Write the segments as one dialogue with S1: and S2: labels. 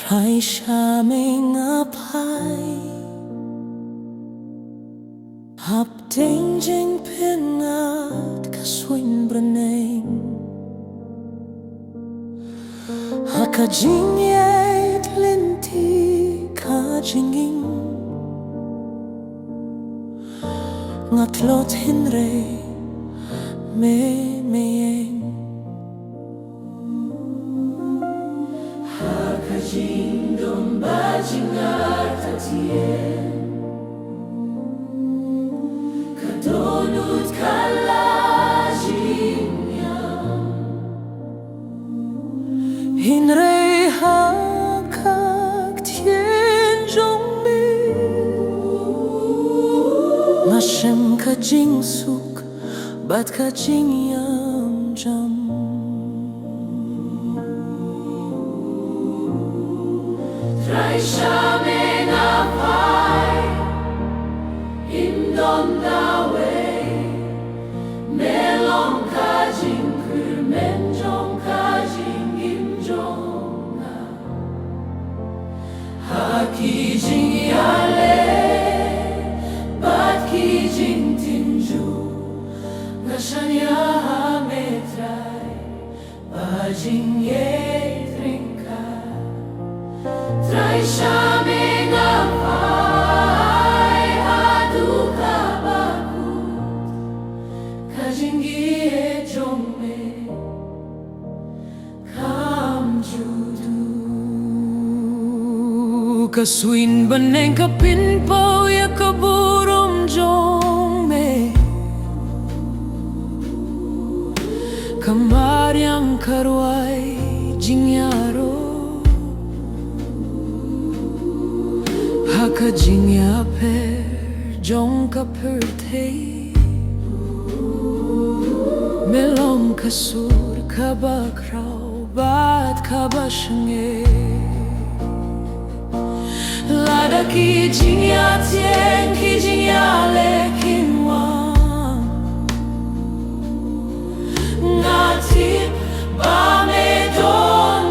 S1: Try shaming up high, hap ding jing pinat kaswin braneng, haka jing yet linti ka jinging, ngatlot hinre me meyeng.
S2: Jing dom ba jing artatien kadonut kala jing yam
S1: Hinre hakak tien jong mi Ngashem ka jing suk bat ka jing yam jam
S2: Try shaming up high in don da way melon ka jing kur men jong ka jing im jong na ha ki jing yale bat ki jing tinju ngashan ya metrai ba jing ye Try shaming up high, hadu kabakut, kajingi e jongme, kam judu.
S1: Kaswin baneng kapinpaw ya kaburom jongme Kamaryang karway jingyaro Haka jingya per jong ka perte Melong kasur kabakraw bat kabashange Lada ki jingya tien ki jingya le kinwang Ngati ba me don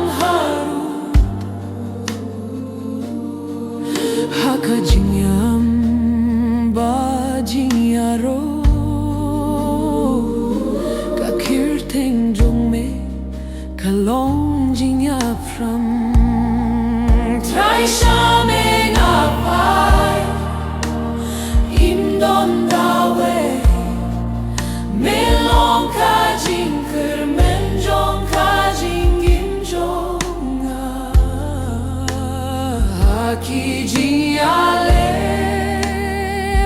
S1: Haka jingyam ba jingyaro Kakirteng jongme kalong jingya from
S2: Try shaming up high, im don da way melong ka jing kur men jong ka jing im jong Haki jing yale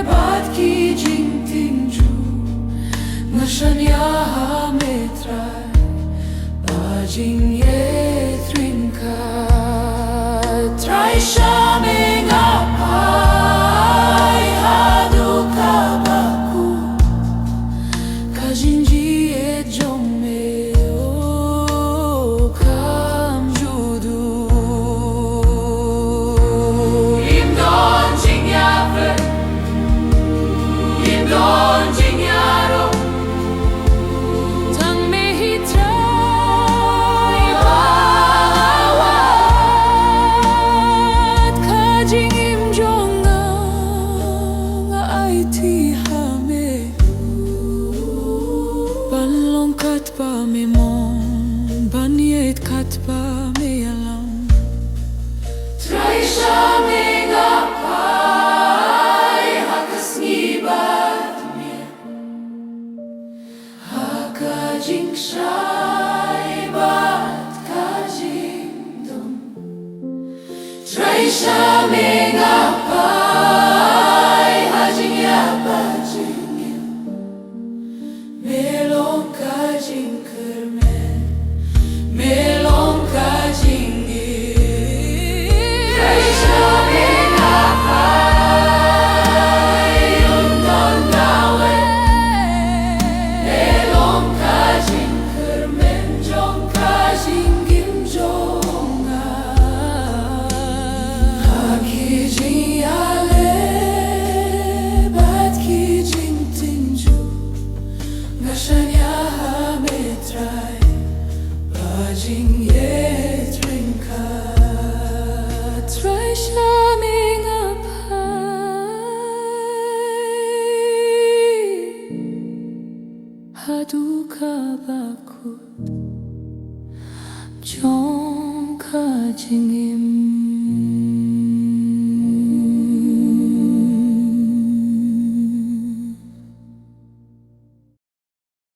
S2: bat ki jing tinju ngashan ya metrai ba jing ye trinka Try shaming up high hadu kabakut kajinji e jongme o kam judu im don jing yafer im don jing yaro
S1: Tang me hitray bawat kajing im jonga nga ay ti hame Banlong kat pa me mon banyet kat pa me alam
S2: Try shaming up high, hakas ngibat mir, haka jing shai bat kajing dum. Try shaming up high, hajing ya bajing yam, melong kajing kermen, melong kajing Jing ye trinka jingim